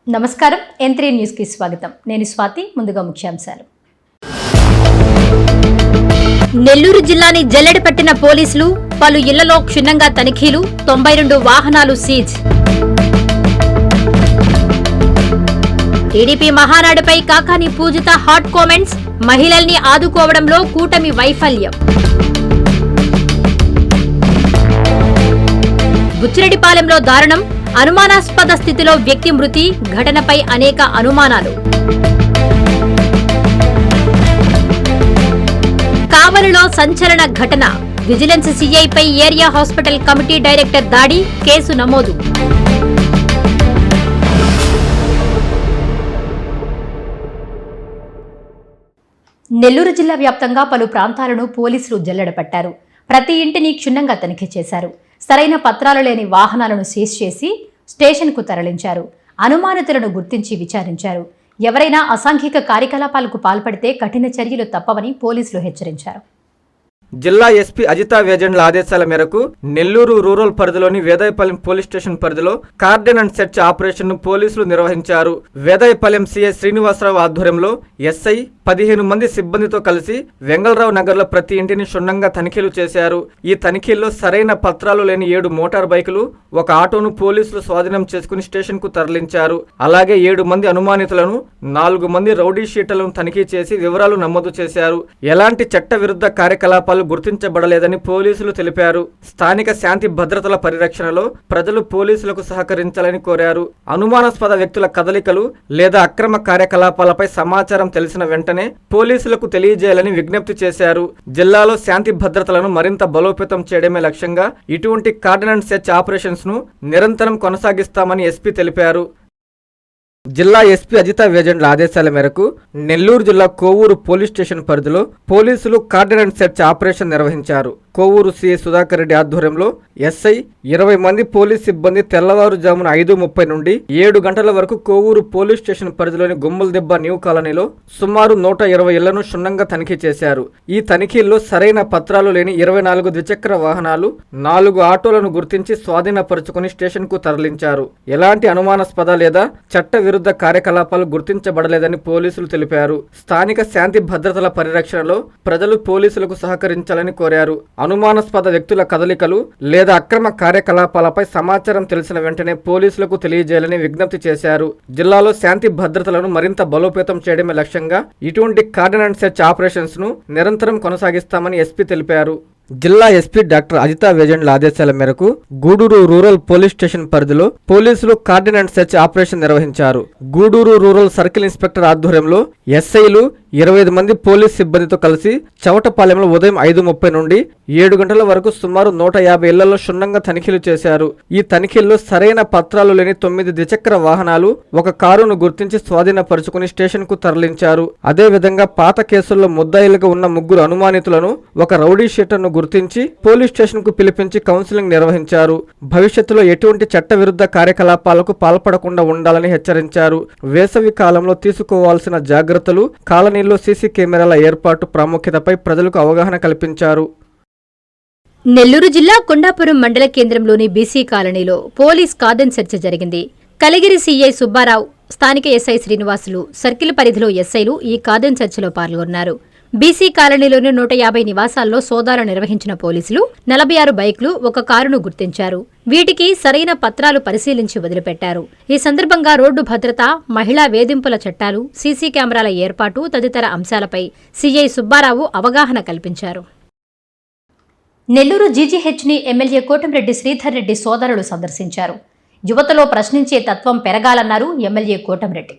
నమస్కారం N3 news కి స్వాగతం. నేను స్వాతి. ముందుగా ముఖ్యాంశాలు. నెల్లూరు జిల్లాని జల్లెడపట్టిన పోలీసులు, పలు ఇళ్లలో క్షుణ్ణంగా తనిఖీలు, 92 వాహనాలు సీజ్. టీడీపీ మహానాడుపై కాకాని పూజిత హాట్ కామెంట్స్, మహిళల్ని ఆదుకోవడంలో కూటమి వైఫల్యం. బుచ్చిరెడ్డిపాలెంలో దారుణం, అనుమానాస్పద స్థితిలో వ్యక్తి మృతి, ఘటనపై అనేక అనుమానాలు. కావలిలో సంచలన ఘటన, విజిలెన్స్ సీఐపై ఏరియా హాస్పిటల్ కమిటీ డైరెక్టర్ దాడి, కేసు నమోదు. నెల్లూరు జిల్లా వ్యాప్తంగా పలు ప్రాంతాలను పోలీసులు జల్లెడపట్టారు. ప్రతి ఇంటిని క్షుణ్ణంగా తనిఖీ చేశారు. సరైన పత్రాలు లేని వాహనాలను సీజ్ చేసి స్టేషన్కు తరలించారు. అనుమానితులను గుర్తించి విచారించారు. ఎవరైనా అసాంఘిక కార్యకలాపాలకు పాల్పడితే కఠిన చర్యలు తప్పవని పోలీసులు హెచ్చరించారు. జిల్లా ఎస్పీ అజితా వేజెండ్ల ఆదేశాల మేరకు నెల్లూరు రూరల్ పరిధిలోని వేదాయపాలెం పోలీస్ స్టేషన్ పరిధిలో కార్డన్ అండ్ సెర్చ్ ఆపరేషన్ ను పోలీసులు నిర్వహించారు. వేదాయపాలెం సీఐ శ్రీనివాసరావు ఆధ్వర్యంలో ఎస్ఐ 15 మంది సిబ్బందితో కలిసి వెంగళరావు నగర్లో ప్రతి ఇంటిని క్షుణ్ణంగా తనిఖీలు చేశారు. ఈ తనిఖీల్లో సరైన పత్రాలు లేని 7 మోటార్ బైకులు, ఒక ఆటోను పోలీసులు స్వాధీనం చేసుకుని స్టేషన్ కు తరలించారు. అలాగే 7 మంది అనుమానితులను, 4 మంది రౌడీ షీటర్లను తనిఖీ చేసి వివరాలు నమోదు చేశారు. ఎలాంటి చట్ట విరుద్ధ కార్యకలాపాలు గుర్తించబడలేదని పోలీసులు తెలిపారు. స్థానిక శాంతి భద్రతల పరిరక్షణలో ప్రజలు పోలీసులకు సహకరించాలని కోరారు. అనుమానాస్పద వ్యక్తుల కదలికలు లేదా అక్రమ కార్యకలాపాలపై సమాచారం తెలిసిన వెంటనే పోలీసులకు తెలియజేయాలని విజ్ఞప్తి చేశారు. జిల్లాలో శాంతి భద్రతలను మరింత బలోపేతం చేయడమే లక్ష్యంగా ఇటువంటి కార్డన్ అండ్ సెర్చ్ ఆపరేషన్స్ ను నిరంతరం కొనసాగిస్తామని ఎస్పీ తెలిపారు. జిల్లా ఎస్పీ అజితా వేజెండ్ల ఆదేశాల మేరకు నెల్లూరు జిల్లా కోవూరు పోలీస్ స్టేషన్ పరిధిలో పోలీసులు కార్డన్ అండ్ సెర్చ్ ఆపరేషన్ నిర్వహించారు. కోవూరు సిఐ సుధాకర్ రెడ్డి ఆధ్వర్యంలో ఎస్ఐ 20 మంది పోలీస్ సిబ్బంది తెల్లవారుజామున 5:30 నుండి 7 గంటల వరకు కోవూరు పోలీస్ స్టేషన్ పరిధిలోని గుమ్మలదెబ్బ న్యూ కాలనీలో సుమారు 120 ఇళ్లను క్షుణ్ణంగా తనిఖీ చేశారు. ఈ తనిఖీల్లో సరైన పత్రాలు లేని 24 ద్విచక్ర వాహనాలు, 4 ఆటోలను గుర్తించి స్వాధీనపరుచుకుని స్టేషన్ కు తరలించారు. ఎలాంటి అనుమానాస్పద లేదా చట్ట విరుద్ధ కార్యకలాపాలు గుర్తించబడలేదని పోలీసులు తెలిపారు. స్థానిక శాంతి భద్రతల పరిరక్షణలో ప్రజలు పోలీసులకు సహకరించాలని కోరారు. అనుమానాస్పద వ్యక్తుల కదలికలు లేదా అక్రమ కార్యకలాపాలపై సమాచారం తెలిసిన వెంటనే పోలీసులకు తెలియజేయాలని విజ్ఞప్తి చేశారు. జిల్లాలో శాంతి భద్రతలను మరింత బలోపేతం చేయడమే లక్ష్యంగా ఇటువంటి కార్డన్ అండ్ సెర్చ్ ఆపరేషన్స్ ను నిరంతరం కొనసాగిస్తామని ఎస్పీ తెలిపారు. జిల్లా ఎస్పీ డాక్టర్ అజితా వేజెండ్ల ఆదేశాల మేరకు గూడూరు రూరల్ పోలీస్ స్టేషన్ పరిధిలో పోలీసులు కార్డన్ అండ్ సెర్చ్ ఆపరేషన్ నిర్వహించారు. గూడూరు రూరల్ సర్కిల్ ఇన్స్పెక్టర్ ఆధ్వర్యంలో ఎస్ఐలు 25 మంది పోలీస్ సిబ్బందితో కలిసి చవటపాలెంలో ఉదయం 5:30 నుండి 7 గంటల వరకు సుమారు 150 ఇళ్లలో క్షుణ్ణంగా తనిఖీలు చేశారు. ఈ తనిఖీల్లో సరైన పత్రాలు లేని 9 ద్విచక్ర వాహనాలు, ఒక కారును గుర్తించి స్వాధీనపరుచుకుని స్టేషన్ కు తరలించారు. అదేవిధంగా పాత కేసుల్లో ముద్దాయిలుగా ఉన్న 3 అనుమానితులను, ఒక రౌడీ షీటర్ను గుర్తించి పోలీస్ స్టేషన్ కు పిలిపించి కౌన్సిలింగ్ నిర్వహించారు. భవిష్యత్తులో ఎటువంటి చట్ట విరుద్ధ కార్యకలాపాలకు పాల్పడకుండా ఉండాలని హెచ్చరించారు. వేసవి కాలంలో తీసుకోవాల్సిన జాగ్రత్తలు, కాలనీలో సీసీ కెమెరాల ఏర్పాటు ప్రాముఖ్యతపై ప్రజలకు అవగాహన కల్పించారు. నెల్లూరు జిల్లా కొండాపురం మండల కేంద్రంలోని బీసీ కాలనీలో పోలీస్ కార్డన్ సెర్చ్ జరిగింది. కలిగిరి సీఐ సుబ్బారావు, స్థానిక ఎస్ఐ శ్రీనివాసులు, సర్కిల్ పరిధిలో ఎస్ఐలు ఈ కార్డన్ సెర్చ్లో పాల్గొన్నారు. బీసీ కాలనీలోని 150 నివాసాల్లో సోదాలు నిర్వహించిన పోలీసులు 46 బైకులు, ఒక కారును గుర్తించారు. వీటికి సరైన పత్రాలు పరిశీలించి వదిలిపెట్టారు. ఈ సందర్భంగా రోడ్డు భద్రత, మహిళా వేధింపుల చట్టాలు, సీసీ కెమెరాల ఏర్పాటు తదితర అంశాలపై సీఐ సుబ్బారావు అవగాహన కల్పించారు. నెల్లూరు జీజీహెచ్ని ఎమ్మెల్యే కోటంరెడ్డి శ్రీధర్ రెడ్డి సోదరులు సందర్శించారు. యువతలో ప్రశ్నించే తత్వం పెరగాలన్నారు ఎమ్మెల్యే కోటంరెడ్డి.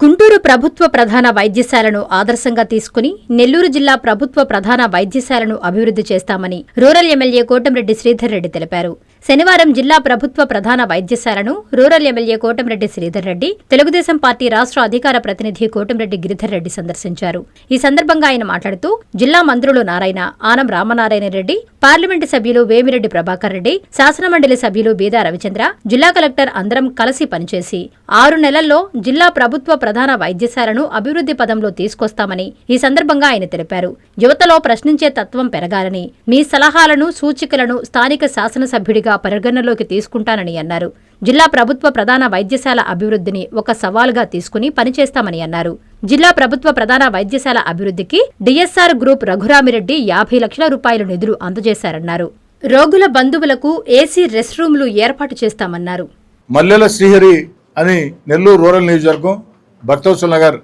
గుంటూరు ప్రభుత్వ ప్రధాన వైద్యశాలను ఆదర్శంగా తీసుకుని నెల్లూరు జిల్లా ప్రభుత్వ ప్రధాన వైద్యశాలను అభివృద్ధి చేస్తామని రూరల్ ఎమ్మెల్యే కోటంరెడ్డి శ్రీధర్ రెడ్డి తెలిపారు. శనివారం జిల్లా ప్రభుత్వ ప్రధాన వైద్యశాలను rural MLA Kotamreddy Sridhar Reddy, Telugu Desam party రాష్ట్ర అధికార ప్రతినిధి కోటంరెడ్డి గిరిధర్ రెడ్డి సందర్శించారు. ఈ సందర్భంగా ఆయన మాట్లాడుతూ జిల్లా మంత్రులు నారాయణ, ఆనం రామనారాయణ రెడ్డి, పార్లమెంటు సభ్యులు వేమిరెడ్డి ప్రభాకర్ రెడ్డి, శాసనమండలి సభ్యులు బీదా రవిచంద్ర, జిల్లా కలెక్టర్ అందరం కలిసి పనిచేసి 6 నెలల్లో జిల్లా ప్రభుత్వ ప్రధాన వైద్యశాలను అభివృద్ధి పదంలో తీసుకొస్తామని ఈ సందర్భంగా ఆయన తెలిపారు. యువతలో ప్రశ్నించే తత్వం పెరగాలని, మీ సలహాలను, సూచికలను స్థానిక శాసనసభ్యుడిగా ప్రయారిటీగా పరిగణనలోకి తీసుకుంటానని అన్నారు. జిల్లా ప్రభుత్వ ప్రధాన వైద్యశాల అభివృద్ధిని ఒక సవాలుగా తీసుకుని పనిచేస్తామని అన్నారు. జిల్లా ప్రభుత్వ ప్రధాన వైద్యశాల అభివృద్ధికి డిఎస్ఆర్ గ్రూప్ రఘురామిరెడ్డి 50 లక్షల రూపాయల నిధులు అందజేశారన్నారు. రోగుల బంధువులకు ఏసీ రెస్ట్ రూమ్లు ఏర్పాటు చేస్తామన్నారు. మల్లెల శ్రీహరి అని నెల్లూరు రూరల్ నియోజకవర్గం భక్తవత్సల నగర్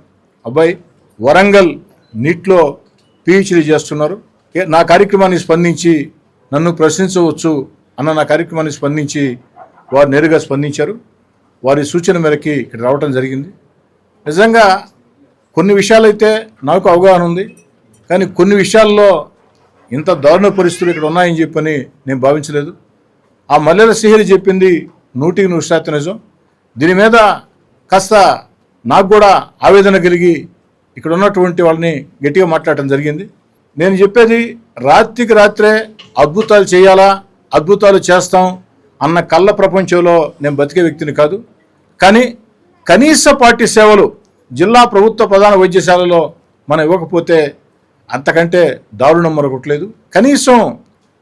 అబ్బాయి వరంగల్ నీట్లో పిహెచ్డీ చేస్తున్నారు. నా కార్యక్రమాన్ని స్పందించి నన్ను ప్రశ్నించవచ్చు అన్న నా కార్యక్రమాన్ని స్పందించి వారు నేరుగా స్పందించారు. వారి సూచన మేరకి ఇక్కడ రావటం జరిగింది. నిజంగా కొన్ని విషయాలైతే నాకు అవగాహన ఉంది, కానీ కొన్ని విషయాల్లో ఇంత దారుణ పరిస్థితులు ఇక్కడ ఉన్నాయని చెప్పని నేను భావించలేదు. ఆ మల్లెల శ్రీహరి చెప్పింది 100% నిజం. దీని మీద కాస్త నాకు కూడా ఆవేదన కలిగి ఇక్కడ ఉన్నటువంటి వాళ్ళని గట్టిగా మాట్లాడటం జరిగింది. నేను చెప్పేది రాత్రికి రాత్రే అద్భుతాలు చేయాలా, అద్భుతాలు చేస్తాం అన్న కళ్ళ ప్రపంచంలో నేను బతికే వ్యక్తిని కాదు. కానీ కనీస పార్టీ సేవలు జిల్లా ప్రభుత్వ ప్రధాన వైద్యశాలలో మనం ఇవ్వకపోతే అంతకంటే దారుణం మరొకట్లేదు. కనీసం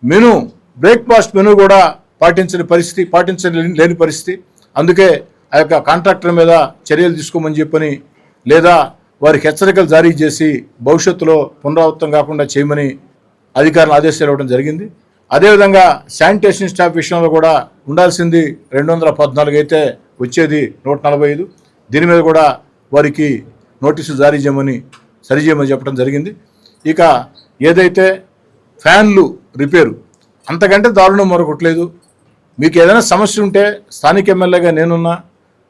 మెను, బ్రేక్ఫాస్ట్ మెను కూడా పాటించలేని పరిస్థితి. అందుకే ఆ యొక్క కాంట్రాక్టర్ మీద చర్యలు తీసుకోమని చెప్పని, లేదా వారికి హెచ్చరికలు జారీ చేసి భవిష్యత్తులో పునరావృతం కాకుండా చేయమని అధికారులు ఆదేశాలు ఇవ్వడం జరిగింది. అదేవిధంగా శానిటేషన్ స్టాఫ్ విషయంలో కూడా ఉండాల్సింది 214 అయితే వచ్చేది 145. దీని మీద కూడా వారికి నోటీసులు జారీ చేయమని సరిచేయమని చెప్పడం జరిగింది. ఇక ఏదైతే ఫ్యాన్లు రిపేరు, అంతకంటే దారుణం మరొకట్లేదు. మీకు ఏదైనా సమస్య ఉంటే స్థానిక ఎమ్మెల్యేగా నేనున్నా,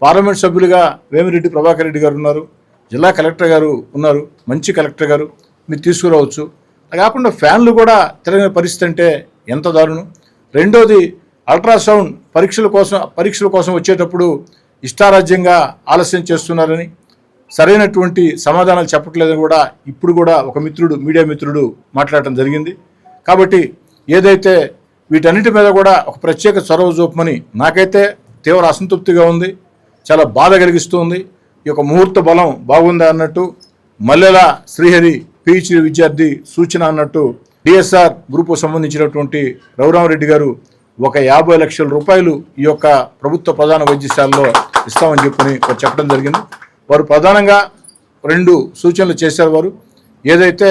పార్లమెంట్ సభ్యులుగా వేమిరెడ్డి ప్రభాకర్ రెడ్డి గారు ఉన్నారు, జిల్లా కలెక్టర్ గారు ఉన్నారు, మంచి కలెక్టర్ గారు, మీరు తీసుకురావచ్చు. అది కాకుండా ఫ్యాన్లు కూడా తిరగని పరిస్థితి అంటే ఎంత దారుణం. రెండోది అల్ట్రాసౌండ్ పరీక్షల కోసం వచ్చేటప్పుడు ఇష్టారాజ్యంగా ఆలస్యం చేస్తున్నారని, సరైనటువంటి సమాధానాలు చెప్పట్లేదని కూడా ఇప్పుడు కూడా ఒక మిత్రుడు, మీడియా మిత్రుడు మాట్లాడటం జరిగింది. కాబట్టి ఏదైతే వీటన్నిటి మీద కూడా ఒక ప్రత్యేక చొరవ చూపమని నాకైతే తీవ్ర అసంతృప్తిగా ఉంది, చాలా బాధ కలిగిస్తుంది. ఈ యొక్క ముహూర్త బలం బాగుందా అన్నట్టు మల్లెల శ్రీహరి పిహెచ్డీ విద్యార్థి సూచన అన్నట్టు డిఎస్ఆర్ గ్రూప్కు సంబంధించినటువంటి రఘురామరెడ్డి గారు ఒక 50 లక్షల రూపాయలు ఈ యొక్క ప్రభుత్వ ప్రధాన వైద్యశాలలో ఇస్తామని చెప్పని వారు చెప్పడం జరిగింది. వారు ప్రధానంగా 2 సూచనలు చేశారు. వారు ఏదైతే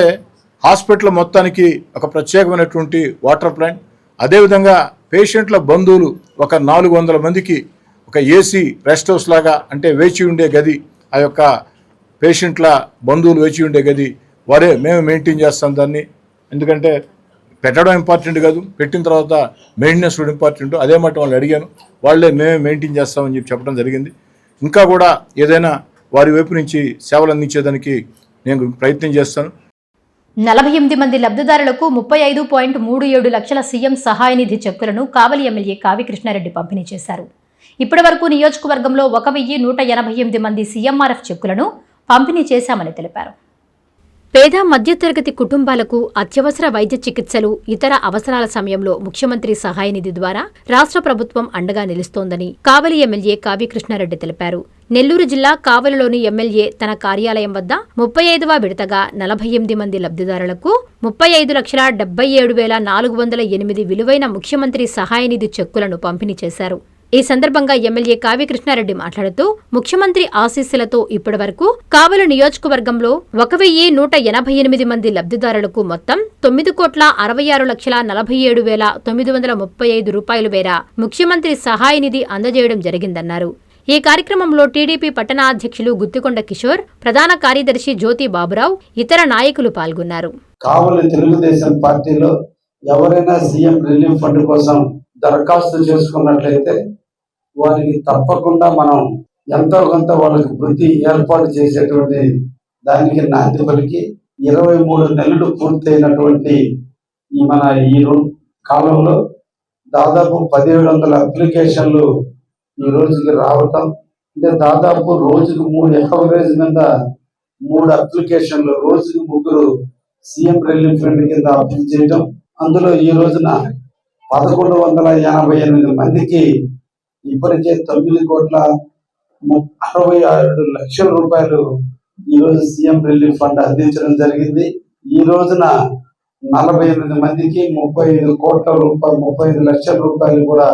హాస్పిటల్ మొత్తానికి ఒక ప్రత్యేకమైనటువంటి వాటర్ ప్లాంట్, అదేవిధంగా పేషెంట్ల బంధువులు ఒక 400 మందికి ఒక ఏసీ రెస్ట్ హౌస్ లాగా, అంటే వేచి ఉండే గది, ఆ యొక్క పేషెంట్ల బంధువులు వేచి ఉండే గది వారే మేము మెయింటైన్ చేస్తాం దాన్ని. ఎందుకంటే పెట్టడం ఇంపార్టెంట్ కాదు, పెట్టిన తర్వాత మెయింటెనెన్స్ కూడా ఇంపార్టెంట్. అదే మాట వాళ్ళు అడిగాను, వాళ్ళే మేమే మెయింటైన్ చేస్తామని చెప్పడం జరిగింది. ఇంకా కూడా ఏదైనా వారి వైపు నుంచి సేవలు అందించేదానికి నేను ప్రయత్నం చేస్తాను. 48 మంది లబ్ధిదారులకు 35.37 లక్షల సీఎం సహాయ నిధి చెక్కులను కావలి ఎమ్మెల్యే కావి కృష్ణారెడ్డి పంపిణీ చేశారు. ఇప్పటి వరకు నియోజకవర్గంలో 1188 మంది సీఎంఆర్ఎఫ్ చెక్కులను పంపిణీ చేశామని తెలిపారు. పేద మధ్యతరగతి కుటుంబాలకు అత్యవసర వైద్య చికిత్సలు, ఇతర అవసరాల సమయంలో ముఖ్యమంత్రి సహాయ నిధి ద్వారా రాష్ట్ర ప్రభుత్వం అండగా నిలుస్తోందని కావలి ఎమ్మెల్యే కావి కృష్ణారెడ్డి తెలిపారు. నెల్లూరు జిల్లా కావలిలోని ఎమ్మెల్యే తన కార్యాలయం వద్ద 35వ విడతగా 48 మంది లబ్ధిదారులకు 35,77,408 విలువైన ముఖ్యమంత్రి సహాయ నిధి చెక్కులను పంపిణీ చేశారు. ఈ సందర్భంగా ఎమ్మెల్యే కావి కృష్ణారెడ్డి మాట్లాడుతూ, ముఖ్యమంత్రి ఆశీస్సులతో ఇప్పటివరకు కావలి నియోజకవర్గంలో 1,188 మంది లబ్ధిదారులకు మొత్తం 9,66,47,935 రూపాయలు మేర ముఖ్యమంత్రి సహాయ నిధి అందజేయడం జరిగిందన్నారు. ఈ కార్యక్రమంలో టీడీపీ పట్టణ అధ్యక్షులు గుత్తికొండ కిషోర్, ప్రధాన కార్యదర్శి జ్యోతి బాబురావు, ఇతర నాయకులు పాల్గొన్నారు. కావలి తెలుగుదేశం పార్టీలో ఎవరైనా సీఎం రిలీఫ్ ఫండ్ కోసం దరఖాస్తు చేసుకున్నట్లయితే వారికి తప్పకుండా మనం ఎంతో కొంత వాళ్ళకి వృత్తి ఏర్పాటు చేసేటువంటి దానికి నాంది పలికి 23 నెలలు పూర్తయినటువంటి ఈ కాలంలో దాదాపు 1700 అప్లికేషన్లు ఈ రోజుకి రావటం, అంటే దాదాపు రోజుకు 3 యావరేజ్ మీద 3 అప్లికేషన్లు, రోజుకి 3 సీఎం రిలీఫ్ ఫండ్ కింద అప్లై చేయడం. అందులో ఈ రోజున 1188 మందికి ఇప్పటికే 9,67,00,000 రూపాయలు ఈ రోజు సీఎం రిలీఫ్ ఫండ్ అందించడం జరిగింది. ఈ రోజున 48 మందికి 35 కోట్ల రూపాయలు 35 లక్షల రూపాయలు కూడా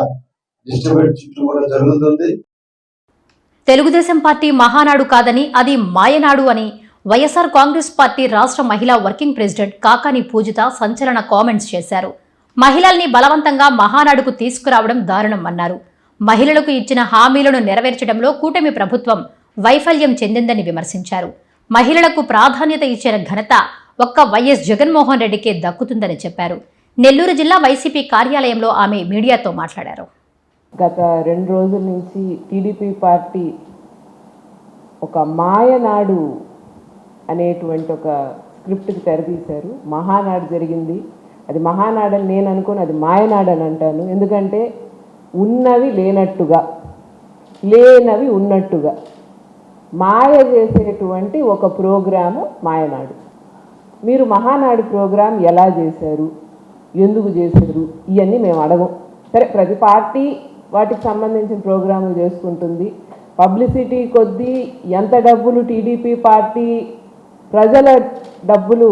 డిస్ట్రిబ్యూట్ చేయడం కూడా జరుగుతుంది. తెలుగుదేశం పార్టీ మహానాడు కాదని అది మాయనాడు అని వైఎస్ఆర్ కాంగ్రెస్ పార్టీ రాష్ట్ర మహిళా వర్కింగ్ ప్రెసిడెంట్ కాకాని పూజిత సంచలన కామెంట్స్ చేశారు. మహిళల్ని బలవంతంగా మహానాడుకు తీసుకురావడం దారుణం అన్నారు. మహిళలకు ఇచ్చిన హామీలను నెరవేర్చడంలో కూటమి ప్రభుత్వం వైఫల్యం చెందిందని విమర్శించారు. మహిళలకు ప్రాధాన్యత ఇచ్చిన ఘనత ఒక్క వైఎస్ జగన్మోహన్ రెడ్డికే దక్కుతుందని చెప్పారు. నెల్లూరు జిల్లా వైసీపీ కార్యాలయంలో ఆమె మీడియాతో మాట్లాడారు. గత 2 రోజుల నుంచి టీడీపీ పార్టీ ఒక మాయనాడు అనేటువంటి ఒక స్క్రిప్ట్కి తెరదీశారు. మహానాడు జరిగింది, అది మహానాడు అని నేను అనుకోను, అది మాయనాడు అని అంటాను. ఎందుకంటే ఉన్నవి లేనట్టుగా, లేనవి ఉన్నట్టుగా మాయ చేసేటువంటి ఒక ప్రోగ్రాము మాయనాడు. మీరు మహానాడు ప్రోగ్రాం ఎలా చేశారు, ఎందుకు చేశారు, ఇవన్నీ మేము అడగం. సరే, ప్రతి పార్టీ వాటికి సంబంధించిన ప్రోగ్రాములు చేసుకుంటుంది. పబ్లిసిటీ కొద్దీ ఎంత డబ్బులు టీడీపీ పార్టీ ప్రజల డబ్బులు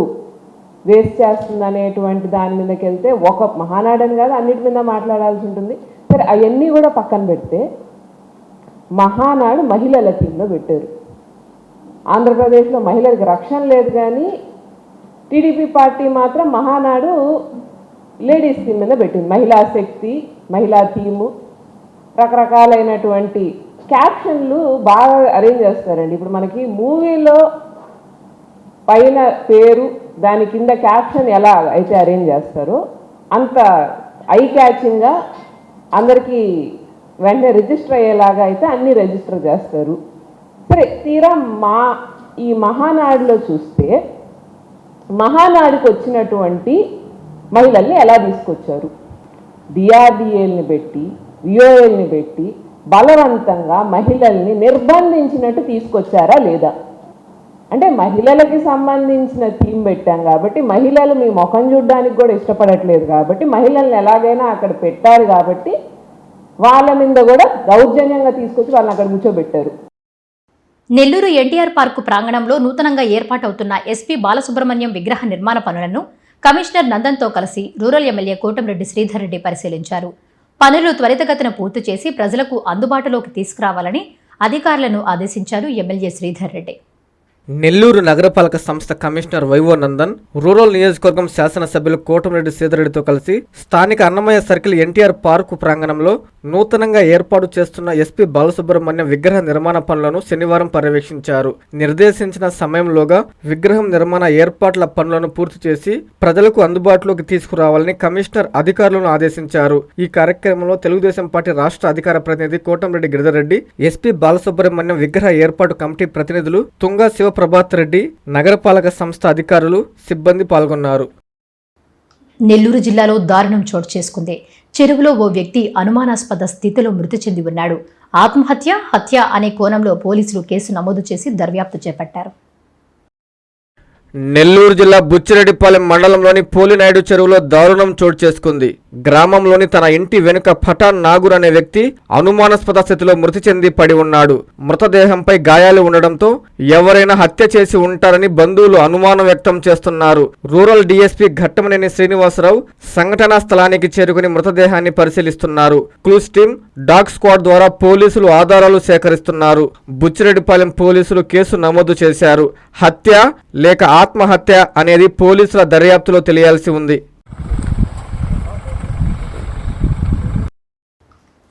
వేస్ట్ చేస్తుంది అనేటువంటి దాని మీదకి వెళ్తే ఒక మహానాడని కాదు అన్నిటి మీద మాట్లాడాల్సి ఉంటుంది. సరే, అవన్నీ కూడా పక్కన పెడితే మహానాడు మహిళల థీమ్లో పెట్టారు. ఆంధ్రప్రదేశ్లో మహిళలకు రక్షణ లేదు, కానీ టీడీపీ పార్టీ మాత్రం మహానాడు లేడీస్ థీమ్ మీద పెట్టింది. మహిళా శక్తి, మహిళా థీము, రకరకాలైనటువంటి క్యాప్షన్లు బాగా అరేంజ్ చేస్తారండి. ఇప్పుడు మనకి మూవీలో పైన పేరు, దాని కింద క్యాప్షన్ ఎలా అయితే అరేంజ్ చేస్తారో అంత ఐ క్యాచింగ్గా అందరికీ వెంటనే రిజిస్టర్ అయ్యేలాగా అయితే అన్నీ రిజిస్టర్ చేస్తారు. సరే, తీరా ఈ మహానాడులో చూస్తే మహానాడుకి వచ్చినటువంటి మహిళల్ని ఎలా తీసుకొచ్చారు? డిఆర్డిఏల్ని పెట్టి, విఓఎల్ని పెట్టి బలవంతంగా మహిళల్ని నిర్బంధించినట్టు తీసుకొచ్చారా లేదా? అంటే మహిళలకి సంబంధించిన థీమ్ పెట్టాం కాబట్టి, మహిళలు మీ ముఖం చూడడానికి కూడా ఇష్టపడట్లేదు కాబట్టి, మహిళల్ని ఎలాగైనా అక్కడ పెట్టారు కాబట్టి వాళ్ళ మీద కూడా దౌర్జన్యంగా తీసుకొచ్చి వాళ్ళని అక్కడ కూర్చోబెట్టారు. నెల్లూరు ఎన్టీఆర్ పార్కు ప్రాంగణంలో నూతనంగా ఏర్పాటవుతున్న ఎస్పీ బాలసుబ్రహ్మణ్యం విగ్రహ నిర్మాణ పనులను కమిషనర్ నందన్తో కలిసి రూరల్ ఎమ్మెల్యే కోటంరెడ్డి శ్రీధర్ రెడ్డి పరిశీలించారు. పనులు త్వరితగతిన పూర్తి చేసి ప్రజలకు అందుబాటులోకి తీసుకురావాలని అధికారులను ఆదేశించారు ఎమ్మెల్యే శ్రీధర్ రెడ్డి. నెల్లూరు నగరపాలక సంస్థ కమిషనర్ వైవో నందన్ రూరల్ నియోజకవర్గం శాసనసభ్యులు కోటంరెడ్డి శ్రీధర్రెడ్డితో కలిసి స్థానిక అన్నమయ్య సర్కిల్ ఎన్టీఆర్ పార్కు ప్రాంగణంలో నూతనంగా ఏర్పాటు చేస్తున్న ఎస్పీ బాలసుబ్రహ్మణ్యం విగ్రహ నిర్మాణ పనులను శనివారం పర్యవేక్షించారు. నిర్దేశించిన సమయంలోగా విగ్రహం నిర్మాణ ఏర్పాట్ల పనులను పూర్తి చేసి ప్రజలకు అందుబాటులోకి తీసుకురావాలని కమిషనర్ అధికారులను ఆదేశించారు. ఈ కార్యక్రమంలో తెలుగుదేశం పార్టీ రాష్ట్ర అధికార ప్రతినిధి కోటంరెడ్డి గిరిధర్ రెడ్డి, ఎస్పీ బాలసుబ్రహ్మణ్యం విగ్రహ ఏర్పాటు కమిటీ ప్రతినిధులు తుంగా ప్రభాత్ రెడ్డి, నగరపాలక సంస్థ అధికారులు, సిబ్బంది పాల్గొన్నారు. నెల్లూరు జిల్లాలో దారుణం చోటు చేసుకుంది. చెరువులో ఓ వ్యక్తి అనుమానాస్పద స్థితిలో మృతి చెంది ఉన్నాడు. ఆత్మహత్య, హత్య అనే కోణంలో పోలీసులు కేసు నమోదు చేసి దర్యాప్తు చేపట్టారు. నెల్లూరు జిల్లా బుచ్చిరెడ్డిపాలెం మండలంలోని పోలినాయుడు చెరువులో దారుణం చోటు చేసుకుంది. గ్రామంలోని తన ఇంటి వెనుక పఠాన్ నాగూర్ అనే వ్యక్తి అనుమానాస్పద స్థితిలో మృతి చెంది పడి ఉన్నాడు. మృతదేహంపై గాయాలు ఉండడంతో ఎవరైనా హత్య చేసి ఉంటారని బంధువులు అనుమానం వ్యక్తం చేస్తున్నారు. రూరల్ డీఎస్పీ ఘట్టమనేని శ్రీనివాసరావు సంఘటనా స్థలానికి చేరుకుని మృతదేహాన్ని పరిశీలిస్తున్నారు. క్లూస్ టీమ్, డాగ్ స్క్వాడ్ ద్వారా పోలీసులు ఆధారాలు సేకరిస్తున్నారు. బుచ్చిరెడ్డిపాలెం పోలీసులు కేసు నమోదు చేశారు. హత్య లేక ఆత్మహత్య అనేది పోలీసుల దర్యాప్తులో తెలియాల్సి ఉంది.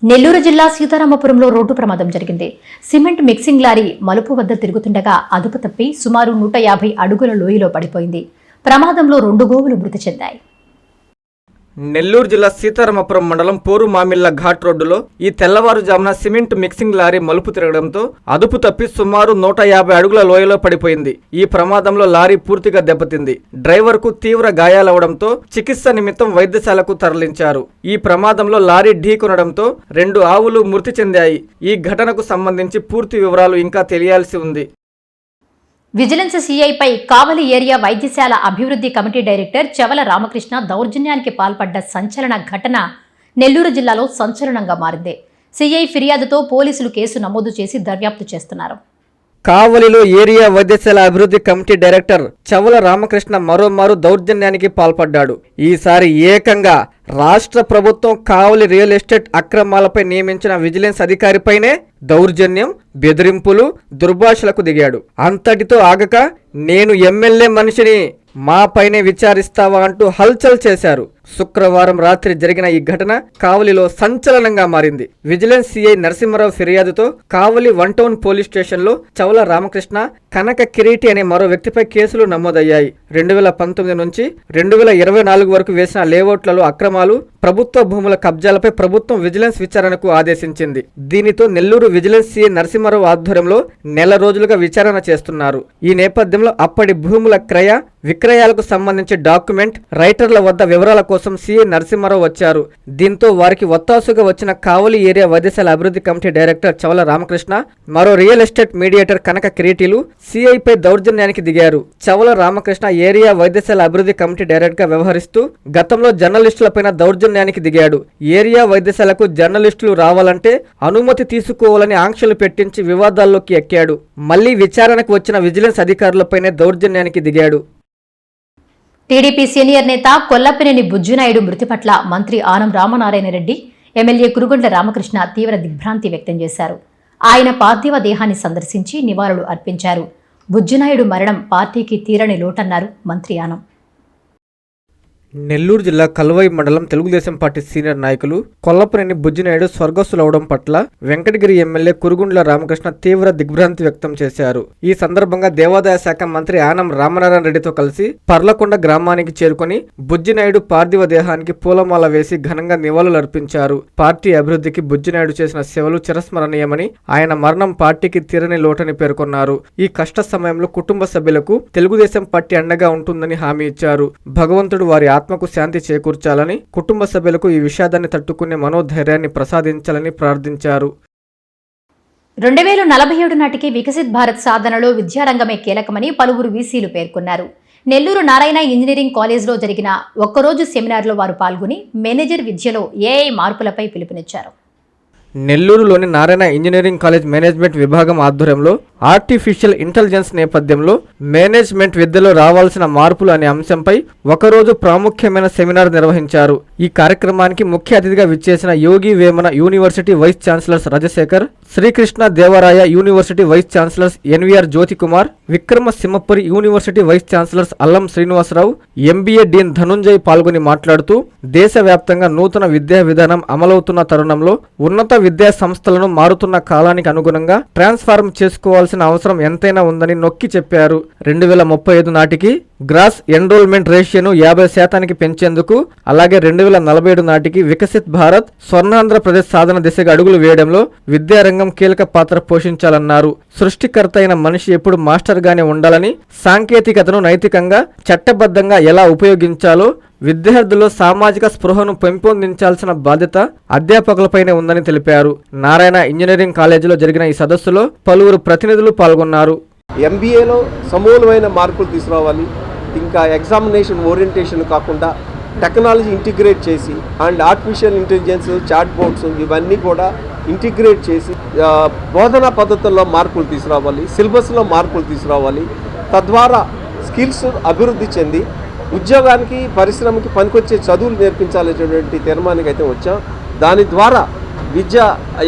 నెల్లూరు జిల్లా సీతారామపురంలో రోడ్డు ప్రమాదం జరిగింది. సిమెంట్ మిక్సింగ్ లారీ మలుపు వద్ద తిరుగుతుండగా అదుపు తప్పి సుమారు 150 అడుగుల లోయలో పడిపోయింది. ప్రమాదంలో 2 గోవులు మృతి చెందాయి. నెల్లూరు జిల్లా సీతారామపురం మండలం పోరు మామిళ్ల ఘాట్ రోడ్డులో ఈ తెల్లవారుజామున సిమెంట్ మిక్సింగ్ లారీ మలుపు తిరగడంతో అదుపు తప్పి సుమారు 150 అడుగుల లోయలో పడిపోయింది. ఈ ప్రమాదంలో లారీ పూర్తిగా దెబ్బతింది. డ్రైవర్కు తీవ్ర గాయాలవడంతో చికిత్స నిమిత్తం వైద్యశాలకు తరలించారు. ఈ ప్రమాదంలో లారీ ఢీకొనడంతో 2 ఆవులు మృతి చెందాయి. ఈ ఘటనకు సంబంధించి పూర్తి వివరాలు ఇంకా తెలియాల్సి ఉంది. విజిలెన్స్ సీఐపై కావలి ఏరియా వైద్యశాల అభివృద్ధి కమిటీ డైరెక్టర్ చవల రామకృష్ణ దౌర్జన్యానికి పాల్పడ్డ సంచలన ఘటన నెల్లూరు జిల్లాలో సంచలనంగా మారింది. సీఐ ఫిర్యాదుతో పోలీసులు కేసు నమోదు చేసి దర్యాప్తు చేస్తున్నారు. కావలిలో ఏరియా వైద్యశాల అభివృద్ధి కమిటీ డైరెక్టర్ చవల రామకృష్ణ మరోమారు దౌర్జన్యానికి పాల్పడ్డాడు. ఈసారి ఏకంగా రాష్ట్ర ప్రభుత్వం కావలి రియల్ ఎస్టేట్ అక్రమాలపై నియమించిన విజిలెన్స్ అధికారిపైనే దౌర్జన్యం, బెదిరింపులు, దుర్భాషలకు దిగాడు. అంతటితో ఆగక నేను ఎమ్మెల్యే మనిషిని, మాపైనే విచారిస్తావా అంటూ హల్చల్ చేశారు. శుక్రవారం రాత్రి జరిగిన ఈ ఘటన కావలిలో సంచలనంగా మారింది. విజిలెన్స్ సిఐ నరసింహారావు ఫిర్యాదుతో కావలి 1 టౌన్ పోలీస్ స్టేషన్లో చవల రామకృష్ణ, కనక కిరీటి అనే మరో వ్యక్తిపై కేసులు నమోదయ్యాయి. 2019 నుంచి 2024 వరకు వేసిన లేఅవుట్లలో అక్రమాలు, ప్రభుత్వ భూముల కబ్జాలపై ప్రభుత్వం విజిలెన్స్ విచారణకు ఆదేశించింది. దీనితో నెల్లూరు విజిలెన్స్ సిఐ నరసింహారావు ఆధ్వర్యంలో నెల రోజులుగా విచారణ చేస్తున్నారు. ఈ నేపథ్యంలో అప్పటి భూముల క్రయ విక్రయాలకు సంబంధించి డాక్యుమెంట్ రైటర్ల వద్ద వివరాల కోసం సిఐ నరసింహారావు వచ్చారు. దీంతో వారికి ఒత్తాసుగా వచ్చిన కావలి ఏరియా వైద్యశాల అభివృద్ధి కమిటీ డైరెక్టర్ చవల రామకృష్ణ, మరో రియల్ ఎస్టేట్ మీడియేటర్ కనక కిరీటీలు సిఐపై దౌర్జన్యానికి దిగారు. చవల రామకృష్ణ ఏరియా వైద్యశాల అభివృద్ధి కమిటీ డైరెక్టర్ గా వ్యవహరిస్తూ గతంలో జర్నలిస్టులపైన దౌర్జన్యానికి దిగాడు. ఏరియా వైద్యశాలకు జర్నలిస్టులు రావాలంటే అనుమతి తీసుకోవాలని ఆంక్షలు పెట్టించి వివాదాల్లోకి ఎక్కాడు. మళ్లీ విచారణకు వచ్చిన విజిలెన్స్ అధికారులపైనే దౌర్జన్యానికి దిగాడు. టీడీపీ సీనియర్ నేత కొల్లపినేని బుజ్జునాయుడు మృతి పట్ల మంత్రి ఆనం రామనారాయణ రెడ్డి, ఎమ్మెల్యే కురుగుండ్ల రామకృష్ణ తీవ్ర దిగ్భ్రాంతి వ్యక్తం చేశారు. ఆయన పార్థివ దేహాన్ని సందర్శించి నివాళులు అర్పించారు. బుజ్జునాయుడు మరణం పార్టీకి తీరని లోటన్నారు మంత్రి ఆనం. నెల్లూరు జిల్లా కల్వై మండలం తెలుగుదేశం పార్టీ సీనియర్ నాయకులు కొల్లపినేని బుజ్జినాయుడు స్వర్గస్థులవడం పట్ల వెంకటగిరి ఎమ్మెల్యే కురుగుండ్ల రామకృష్ణ తీవ్ర దిగ్భ్రాంతి వ్యక్తం చేశారు. ఈ సందర్భంగా దేవాదాయ శాఖ మంత్రి ఆనం రామనారాయణ రెడ్డితో కలిసి పర్లకొండ గ్రామానికి చేరుకుని బుజ్జినాయుడు పార్థివ దేహానికి పూలమాల వేసి ఘనంగా నివాళులు అర్పించారు. పార్టీ అభివృద్ధికి బుజ్జినాయుడు చేసిన సేవలు చిరస్మరణీయమని, ఆయన మరణం పార్టీకి తీరని లోటని పేర్కొన్నారు. ఈ కష్ట సమయంలో కుటుంబ సభ్యులకు తెలుగుదేశం పార్టీ అండగా ఉంటుందని హామీ ఇచ్చారు. భగవంతుడు వారి ఆత్మకు శాంతి చేకూర్చాలని, కుటుంబ సభ్యులకు ఈ విషాదాన్ని తట్టుకునే మనోధైర్యాన్ని ప్రసాదించాలని ప్రార్థించారు. 2047 నాటికి వికసిత్ భారత్ సాధనలో విద్యారంగమే కీలకమని పలువురు వీసీలు పేర్కొన్నారు. నెల్లూరు నారాయణ ఇంజనీరింగ్ కాలేజ్లో జరిగిన ఒక్కరోజు సెమినార్లో వారు పాల్గొని మేనేజర్ విద్యలో ఏఐ మార్పులపై పిలుపునిచ్చారు. నెల్లూరులోని నారాయణ ఇంజనీరింగ్ కాలేజ్ మేనేజ్మెంట్ విభాగం ఆధ్వర్యంలో ఆర్టిఫిషియల్ ఇంటెలిజెన్స్ నేపథ్యంలో మేనేజ్మెంట్ విద్యలో రావాల్సిన మార్పులు అనే అంశంపై ఒకరోజు ప్రాముఖ్యమైన సెమినార్ నిర్వహించారు. ఈ కార్యక్రమానికి ముఖ్య అతిథిగా విచ్చేసిన Yogi Vemana university vice chancellors Rajasekhar, Srikrishna Devaraya university vice chancellors NVR Jyothi Kumar, Vikrama Simhapuri university vice chancellors Allam Srinivasa Rao, MBA Deen Dhananjay పాల్గొని మాట్లాడుతూ దేశవ్యాప్తంగా నూతన విద్యా విధానం అమలవుతున్న తరుణంలో ఉన్నత విద్యా సంస్థలను మారుతున్న కాలానికి అనుగుణంగా ట్రాన్స్ఫార్మ్ చేసుకోవాల్సిన అవసరం ఎంతైనా ఉందని నొక్కి చెప్పారు. 2035 నాటికి గ్రాస్ ఎన్రోల్మెంట్ రేషియోను 50% పెంచేందుకు, అలాగే 2047 నాటికి వికసిత్ భారత్ స్వర్ణాంధ్రప్రదేశ్ సాధన దిశగా అడుగులు వేయడంలో విద్యారంగం కీలక పాత్ర పోషించాలన్నారు. సృష్టికర్త అయిన మనిషి ఎప్పుడు మాస్టర్ గానే ఉండాలని, సాంకేతికతను నైతికంగా చట్టబద్ధంగా ఎలా ఉపయోగించాలో విద్యార్థుల్లో సామాజిక స్పృహను పెంపొందించాల్సిన బాధ్యత అధ్యాపకులపైనే ఉందని తెలిపారు. నారాయణ ఇంజనీరింగ్ కాలేజీలో జరిగిన ఈ సదస్సులో పలువురు ప్రతినిధులు పాల్గొన్నారు. ఎంబీఏలో సమూలమైన మార్పులు తీసుకురావాలి. ఇంకా ఎగ్జామినేషన్ ఓరియంటేషన్ కాకుండా టెక్నాలజీ ఇంటిగ్రేట్ చేసి and artificial intelligence, chat boards ఇవన్నీ కూడా ఇంటిగ్రేట్ చేసి బోధనా పద్ధతుల్లో మార్పులు తీసుకురావాలి, సిలబస్లో మార్పులు తీసుకురావాలి. తద్వారా స్కిల్స్ అభివృద్ధి చెంది ఉద్యోగానికి, పరిశ్రమకి పనికొచ్చే చదువులు నేర్పించాలనేటువంటి తీర్మానానికి అయితే వచ్చాం. దాని ద్వారా విద్య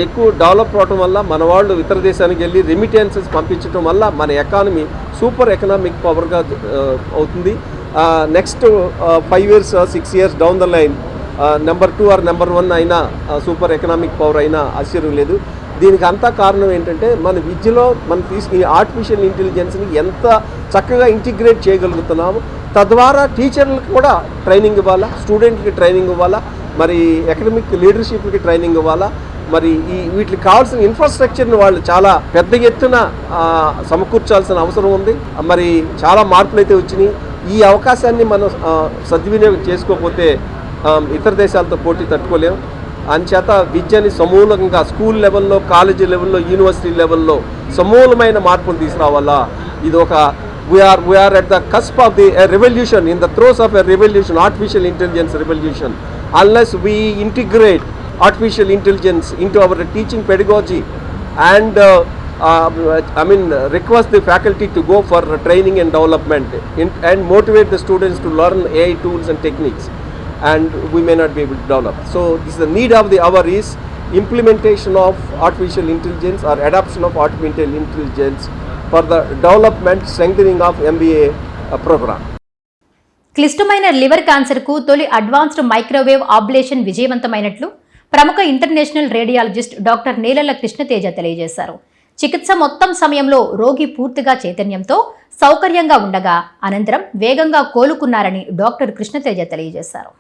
ఎక్కువ డెవలప్ అవడం వల్ల మన వాళ్ళు ఇతర దేశానికి వెళ్ళి రెమిటెన్సెస్ పంపించడం వల్ల మన ఎకానమీ సూపర్ ఎకనామిక్ పవర్గా అవుతుంది. Next 5 years 6 years down the line number 2 or number 1 అయినా సూపర్ ఎకనామిక్ పవర్ అయినా ఆశ్చర్యం లేదు. దీనికి అంతా కారణం ఏంటంటే మన విద్యలో మనం ఈ ఆర్టిఫిషియల్ ఇంటెలిజెన్స్ని ఎంత చక్కగా ఇంటిగ్రేట్ చేయగలుగుతున్నాము. తద్వారా టీచర్లకు కూడా ట్రైనింగ్ ఇవ్వాలా, స్టూడెంట్కి ట్రైనింగ్ ఇవ్వాలా, మరి ఎకడమిక్ లీడర్షిప్కి ట్రైనింగ్ ఇవ్వాలా. మరి వీటికి కావాల్సిన ఇన్ఫ్రాస్ట్రక్చర్ని వాళ్ళు చాలా పెద్ద ఎత్తున సమకూర్చాల్సిన అవసరం ఉంది. మరి చాలా మార్పులు అయితే వచ్చినాయి. ఈ అవకాశాన్ని మనం సద్వినియోగం చేసుకోకపోతే ఇతర దేశాలతో పోటీ తట్టుకోలేము. అంచేత విద్యని సమూలంగా స్కూల్ లెవెల్లో, కాలేజీ లెవెల్లో, యూనివర్సిటీ లెవెల్లో సమూలమైన మార్పులు తీసుకురావాలా. ఇది ఒక we are at the cusp of the revolution, in the throes of a revolution, artificial intelligence revolution. Unless we integrate artificial intelligence into our teaching pedagogy and request the faculty to go for training and development and motivate the students to learn AI tools and techniques, and we may not be able to develop. So this is the need of the hour is implementation of artificial intelligence or adoption of artificial intelligence for the development, strengthening of MBA program. క్లిష్టమైన liver క్యాన్సర్కు తొలి advanced microwave ablation విజయవంతమైనట్లు ప్రముఖ international radiologist doctor నేలల కృష్ణతేజ తెలియజేశారు. చికిత్స మొత్తం సమయంలో రోగి పూర్తిగా చైతన్యంతో సౌకర్యంగా ఉండగా అనంతరం వేగంగా కోలుకున్నారని డాక్టర్ కృష్ణతేజ తెలియజేశారు.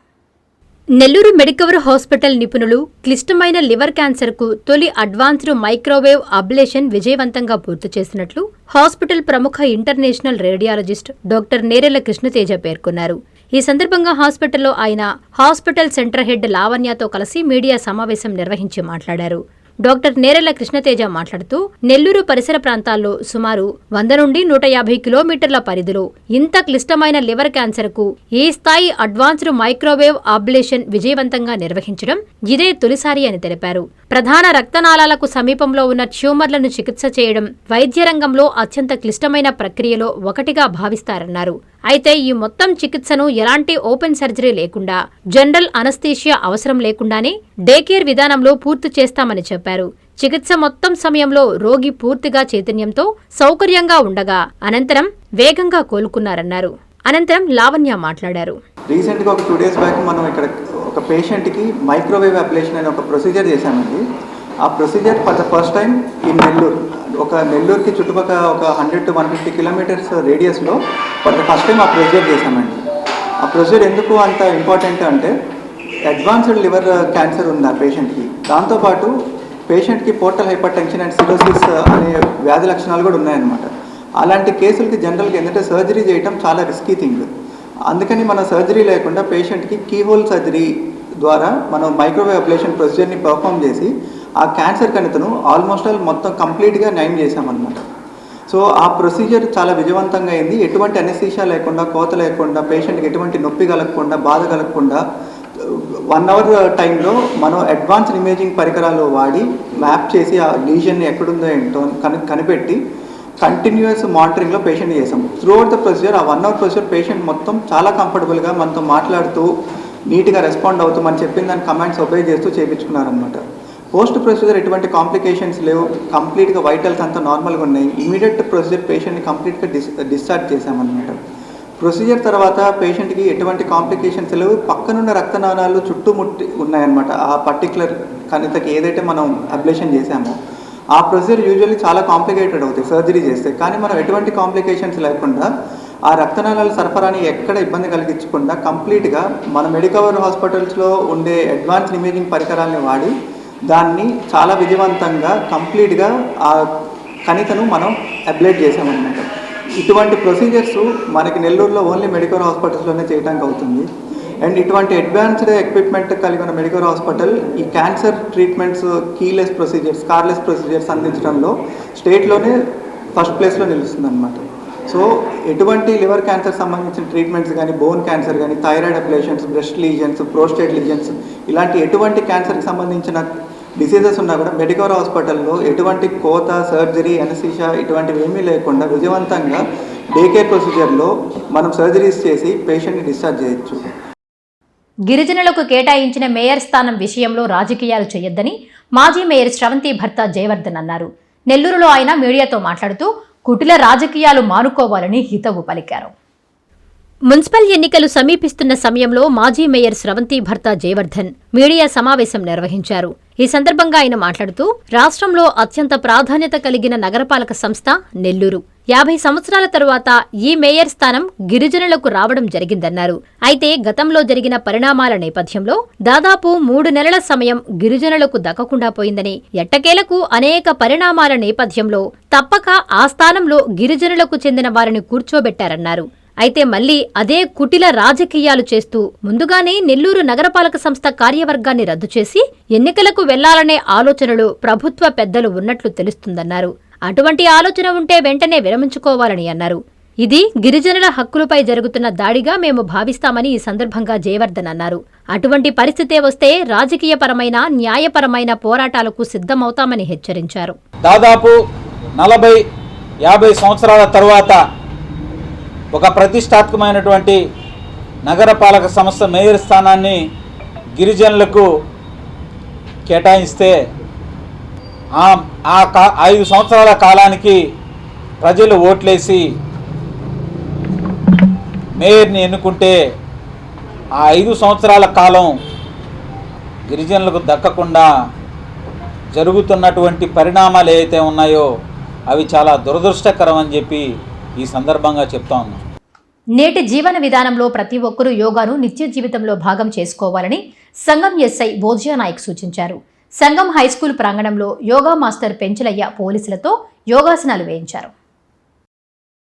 నెల్లూరు మెడికవర్ హాస్పిటల్ నిపుణులు క్లిష్టమైన లివర్ క్యాన్సర్కు తొలి అడ్వాన్స్డ్ మైక్రోవేవ్ అబ్లేషన్ విజయవంతంగా పూర్తి చేసినట్లు హాస్పిటల్ ప్రముఖ international radiologist doctor Nerella Krishna Teja పేర్కొన్నారు. ఈ సందర్భంగా హాస్పిటల్లో ఆయన హాస్పిటల్ సెంటర్ హెడ్ లావణ్యతో కలిసి మీడియా సమావేశం నిర్వహించి మాట్లాడారు. డాక్టర్ నేరెల కృష్ణతేజ మాట్లాడుతూ నెల్లూరు పరిసర ప్రాంతాల్లో సుమారు 100 నుండి 150 కిలోమీటర్ల పరిధిలో ఇంత క్లిష్టమైన లివర్ క్యాన్సర్కు ఈ స్థాయి అడ్వాన్స్డ్ మైక్రోవేవ్ ఆబ్లేషన్ విజయవంతంగా నిర్వహించడం ఇదే తొలిసారి అని తెలిపారు. ప్రధాన రక్తనాళాలకు సమీపంలో ఉన్న ట్యూమర్లను చికిత్స చేయడం వైద్య రంగంలో అత్యంత క్లిష్టమైన ప్రక్రియలో ఒకటిగా భావిస్తారన్నారు. అయితే ఈ మొత్తం చికిత్సను ఎలాంటి ఓపెన్ సర్జరీ లేకుండా, జనరల్ అనస్థీషియా అవసరం లేకుండానే డే కేర్ విధానంలో పూర్తి చేస్తామని చెప్పారు. చికిత్స మొత్తం సమయంలో రోగి పూర్తిగా చైతన్యంతో సౌకర్యంగా ఉండగా అనంతరం వేగంగా కోలుకున్నారన్నారు. అనంతరం లావణ్య మాట్లాడారు. రీసెంట్గా ఒక 2 days బ్యాక్ మనం ఇక్కడ ఒక పేషెంట్కి మైక్రోవేవ్ అబ్లేషన్ అనే ఒక ప్రొసీజర్ చేశామండి. ఆ procedure for the first time ఈ నెల్లూరుకి చుట్టుపక్కల ఒక 100 to 150 కిలోమీటర్స్ రేడియస్లో ఫర్ ద ఫస్ట్ టైం ఆ ప్రొసీజర్ చేశామండి. ఆ ప్రొసీజర్ ఎందుకు అంత ఇంపార్టెంట్ అంటే అడ్వాన్స్డ్ లివర్ క్యాన్సర్ ఉంది ఆ పేషెంట్కి. దాంతోపాటు పేషెంట్కి portal hyper tension and cirrhosis అనే వ్యాధి లక్షణాలు కూడా ఉన్నాయన్నమాట. అలాంటి కేసులకి జనరల్గా ఏంటంటే సర్జరీ చేయడం చాలా రిస్కీ థింగ్. అందుకని మన సర్జరీ లేకుండా పేషెంట్కి కీహోల్ సర్జరీ ద్వారా మనం మైక్రోవేవ్ అబ్లేషన్ ప్రొసీజర్ని పర్ఫామ్ చేసి ఆ క్యాన్సర్ కణితను ఆల్మోస్ట్ మొత్తం కంప్లీట్గా నయం చేశామన్నమాట. సో ఆ ప్రొసీజర్ చాలా విజయవంతంగా అయింది. ఎటువంటి అనెస్థీషియా లేకుండా, కోత లేకుండా, పేషెంట్కి ఎటువంటి నొప్పి కలగకుండా, బాధ కలగకుండా 1 hour టైంలో మనం అడ్వాన్స్డ్ ఇమేజింగ్ పరికరాలు వాడి మ్యాప్ చేసి ఆ లీజన్ ఎక్కడుందో ఏంటో కనిపెట్టి కంటిన్యూస్ మానిటరింగ్లో పేషెంట్ చేసాం. త్రూఅవుట్ ద ప్రొసీజర్ ఆ 1 hour ప్రొసీజర్ పేషెంట్ మొత్తం చాలా కంఫర్టబుల్గా మనతో మాట్లాడుతూ నీట్గా రెస్పాండ్ అవుతూ మనం చెప్పిన దాని కమాండ్స్ ఒబే చేస్తూ చేయించుకున్నారనమాట. పోస్ట్ ప్రొసీజర్ ఎటువంటి కాంప్లికేషన్స్ లేవు, కంప్లీట్గా వైటల్స్ అంతా నార్మల్గా ఉన్నాయి. ఇమీడియట్ ప్రొసీజర్ పేషెంట్ని కంప్లీట్గా డిశ్చార్జ్ చేశామన్నమాట. ప్రొసీజర్ తర్వాత పేషెంట్కి ఎటువంటి కాంప్లికేషన్స్ లేవు. పక్కనున్న రక్తనాళాలు చుట్టుముట్టి ఉన్నాయన్నమాట. ఆ పర్టికులర్ కణితకి ఏదైతే మనం అబ్లేషన్ చేశామో ఆ ప్రొసీజర్ యూజువల్లీ చాలా కాంప్లికేటెడ్ అవుతాయి సర్జరీ చేస్తే. కానీ మనం ఎటువంటి కాంప్లికేషన్స్ లేకుండా ఆ రక్తనాళాల సరఫరాని ఎక్కడ ఇబ్బంది కలిగించకుండా కంప్లీట్గా మన మెడికవర్ హాస్పిటల్స్లో ఉండే అడ్వాన్స్డ్ ఇమేజింగ్ పరికరాలని వాడి దాన్ని చాలా విజయవంతంగా కంప్లీట్గా ఆ కణితను మనం అబ్లేట్ చేసామన్నమాట. ఇటువంటి ప్రొసీజర్స్ మనకి నెల్లూరులో ఓన్లీ మెడికవర్ హాస్పిటల్స్లోనే చేయడానికి అవుతుంది. అండ్ ఇటువంటి అడ్వాన్స్డ్ ఎక్విప్మెంట్ కలిగిన మెడికవర్ హాస్పిటల్ ఈ cancer treatments keyless procedures, scarless procedures అందించడంలో స్టేట్లోనే ఫస్ట్ ప్లేస్లో నిలుస్తుంది అనమాట. సో ఎటువంటి లివర్ క్యాన్సర్ సంబంధించిన ట్రీట్మెంట్స్ కానీ, బోన్ క్యాన్సర్ కానీ, thyroid oblations, breast lesions, prostate lesions ఇలాంటి ఎటువంటి క్యాన్సర్కి సంబంధించిన డిసీజెస్ ఉన్నా కూడా మెడికవర్ హాస్పిటల్లో ఎటువంటి కోత, సర్జరీ, అనెస్థీషియా ఇటువంటివి ఏమీ లేకుండా విజయవంతంగా డే కేర్ ప్రొసీజర్లో మనం సర్జరీస్ చేసి పేషెంట్ని డిశ్చార్జ్ చేయొచ్చు. గిరిజనులకు కేటాయించిన మేయర్ స్థానం విషయంలో రాజకీయాలు చేయొద్దని మాజీ మేయర్ శ్రవంతి భర్త జయవర్ధన్ అన్నారు. నెల్లూరులో ఆయన మీడియాతో మాట్లాడుతూ కుటిల రాజకీయాలు మానుకోవాలని హితవు పలికారు. మున్సిపల్ ఎన్నికలు సమీపిస్తున్న సమయంలో మాజీ మేయర్ శ్రవంతి భర్త జయవర్ధన్ మీడియా సమావేశం నిర్వహించారు. ఈ సందర్భంగా ఆయన మాట్లాడుతూ రాష్ట్రంలో అత్యంత ప్రాధాన్యత కలిగిన నగరపాలక సంస్థ నెల్లూరు. 50 సంవత్సరాల తరువాత ఈ మేయర్ స్థానం గిరిజనులకు రావడం జరిగిందన్నారు. అయితే గతంలో జరిగిన పరిణామాల నేపథ్యంలో దాదాపు 3 నెలల సమయం గిరిజనులకు దక్కకుండా పోయిందని, ఎట్టకేలకు అనేక పరిణామాల నేపథ్యంలో తప్పక ఆ స్థానంలో గిరిజనులకు చెందిన వారిని కూర్చోబెట్టారన్నారు. అయితే మళ్లీ అదే కుటిల రాజకీయాలు చేస్తూ ముందుగానే నెల్లూరు నగరపాలక సంస్థ కార్యవర్గాన్ని రద్దు చేసి ఎన్నికలకు వెళ్లాలనే ఆలోచనలు ప్రభుత్వ పెద్దలు ఉన్నట్లు తెలుస్తుందన్నారు. అటువంటి ఆలోచన ఉంటే వెంటనే విరమించుకోవాలని అన్నారు. ఇది గిరిజనుల హక్కులపై జరుగుతున్న దాడిగా మేము భావిస్తామని ఈ సందర్భంగా జయవర్ధన్ అన్నారు. అటువంటి పరిస్థితే వస్తే రాజకీయపరమైన, న్యాయపరమైన పోరాటాలకు సిద్ధమవుతామని హెచ్చరించారు. దాదాపు 40-50 సంవత్సరాల తరువాత ఒక ప్రతిష్టాత్మకమైనటువంటి నగరపాలక సంస్థ మేయర్ స్థానాన్ని గిరిజనులకు కేటాయిస్తే 5 సంవత్సరాల కాలానికి ప్రజలు ఓట్లేసి మేయర్ని ఎన్నుకుంటే ఆ 5 సంవత్సరాల కాలం గిరిజనులకు దక్కకుండా జరుగుతున్నటువంటి పరిణామాలు ఏవైతే ఉన్నాయో అవి చాలా దురదృష్టకరం అని చెప్పి ఈ సందర్భంగా చెప్తా ఉన్నాం. నేటి జీవన విధానంలో ప్రతి ఒక్కరూ యోగాను నిత్య జీవితంలో భాగం చేసుకోవాలని సంఘం ఎస్ఐ భోజ్యా నాయక్ సూచించారు. సంఘం హైస్కూల్ ప్రాంగణంలో యోగా మాస్టర్ పెంచలయ్య పోలీసులతో యోగాసనాలు వేయించారు.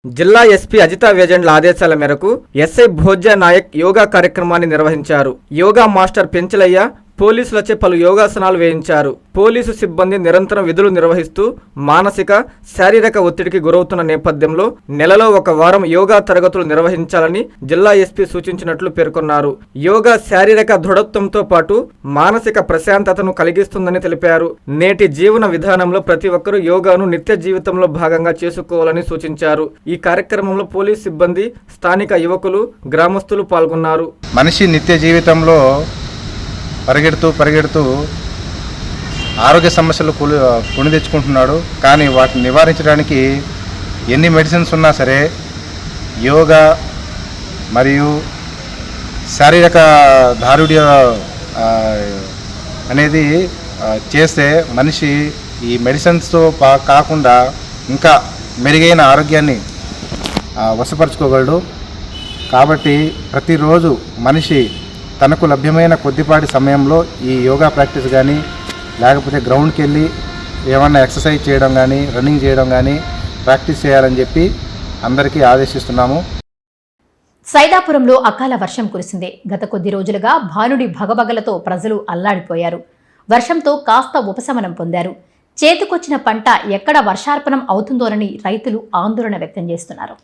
జిల్లా ఎస్పీ అజితా వేజండ్ల ఆదేశాల మేరకు ఎస్ఐ భోజ్యా నాయక్ యోగా కార్యక్రమాన్ని నిర్వహించారు. యోగా మాస్టర్ పెంచలయ్య పోలీసులచే పలు యోగాసనాలు వేయించారు. పోలీసు సిబ్బంది నిరంతరం విధులు నిర్వహిస్తూ మానసిక, శారీరక ఒత్తిడికి గురవుతున్న నేపథ్యంలో నెలలో 1 వారం యోగా తరగతులు నిర్వహించాలని జిల్లా ఎస్పీ సూచించినట్లు పేర్కొన్నారు. యోగా శారీరక దృఢత్వంతో పాటు మానసిక ప్రశాంతతను కలిగిస్తుందని తెలిపారు. నేటి జీవన విధానంలో ప్రతి ఒక్కరూ యోగాను నిత్య జీవితంలో భాగంగా చేసుకోవాలని సూచించారు. ఈ కార్యక్రమంలో పోలీసు సిబ్బంది, స్థానిక యువకులు, గ్రామస్తులు పాల్గొన్నారు. మనిషి నిత్య జీవితంలో పరిగెడుతూ ఆరోగ్య సమస్యలు కొని తెచ్చుకుంటున్నాడు. కానీ వాటిని నివారించడానికి ఎన్ని మెడిసిన్స్ ఉన్నా సరే యోగా మరియు శారీరక దారుఢ్య అనేది చేస్తే మనిషి ఈ మెడిసిన్స్తో కాకుండా ఇంకా మెరుగైన ఆరోగ్యాన్ని వశపరచుకోగలడు. కాబట్టి ప్రతిరోజు మనిషి తనకు లభ్యమైన కొద్దిపాటి సమయంలో ఈ యోగా ప్రాక్టీస్ కానీ లేకపోతే గ్రౌండ్కి వెళ్ళి ఏమన్నా ఎక్సర్సైజ్ చేయడం కానీ రన్నింగ్ చేయడం కానీ ప్రాక్టీస్ చేయాలని చెప్పి అందరికీ ఆదేశిస్తున్నాము. సైదాపురంలో అకాల వర్షం కురిసింది. గత కొద్ది రోజులుగా భానుడి భగభగలతో ప్రజలు అల్లాడిపోయారు. వర్షంతో కాస్త ఉపశమనం పొందారు. చేతికొచ్చిన పంట ఎక్కడ వర్షార్పణం అవుతుందోనని రైతులు ఆందోళన వ్యక్తం చేస్తున్నారు.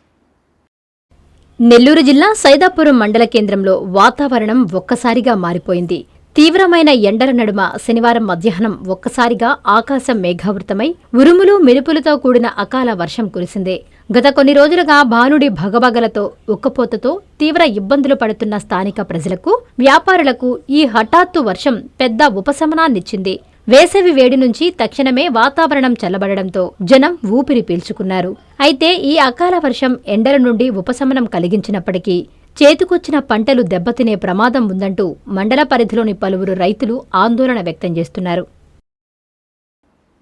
నెల్లూరు జిల్లా సైదాపురం మండల కేంద్రంలో వాతావరణం ఒక్కసారిగా మారిపోయింది. తీవ్రమైన ఎండల నడుమ శనివారం మధ్యాహ్నం ఒక్కసారిగా ఆకాశం మేఘావృతమై ఉరుములు మెరుపులతో కూడిన అకాల వర్షం కురిసింది. గత కొన్ని రోజులుగా భానుడి భగభగలతో ఉక్కపోతతో తీవ్ర ఇబ్బందులు పడుతున్న స్థానిక ప్రజలకు, వ్యాపారులకు ఈ హఠాత్తు వర్షం పెద్ద ఉపశమనాన్నిచ్చింది. వేసవి వేడి నుంచి తక్షణమే వాతావరణం చల్లబడడంతో జనం ఊపిరి పీల్చుకున్నారు. అయితే ఈ అకాల వర్షం ఎండల నుండి ఉపశమనం కలిగించినప్పటికీ చేతికొచ్చిన పంటలు దెబ్బతినే ప్రమాదం ఉందంటూ మండల పరిధిలోని పలువురు రైతులు ఆందోళన వ్యక్తం చేస్తున్నారు.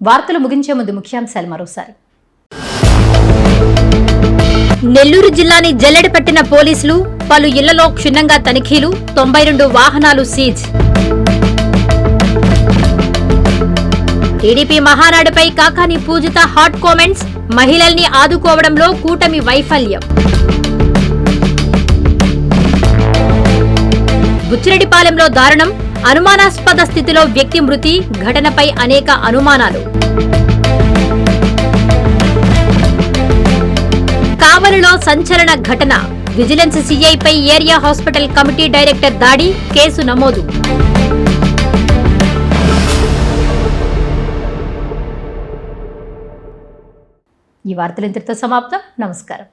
వార్తలు ముగించే ముందు ముఖ్యాంశాలు మరోసారి. నెల్లూరు జిల్లాని జల్లెడ పట్టిన పోలీసులు, పలు ఇళ్లలో క్షుణ్ణంగా తనిఖీలు, 92 వాహనాలు సీజ్. టీడీపీ మహానాడుపై కాకాని పూజిత హాట్ కామెంట్స్, మహిళల్ని ఆదుకోవడంలో కూటమి వైఫల్యం. బుచ్చిరెడ్డిపాలెంలో దారుణం, అనుమానాస్పద స్థితిలో వ్యక్తి మృతి, ఘటనపై అనేక అనుమానాలు. కావలిలో సంచలన ఘటన, విజిలెన్స్ సీఐపై ఏరియా హాస్పిటల్ కమిటీ డైరెక్టర్ దాడి, కేసు నమోదు. ఈ వార్తలు ఇంతటితో సమాప్తం. నమస్కారం.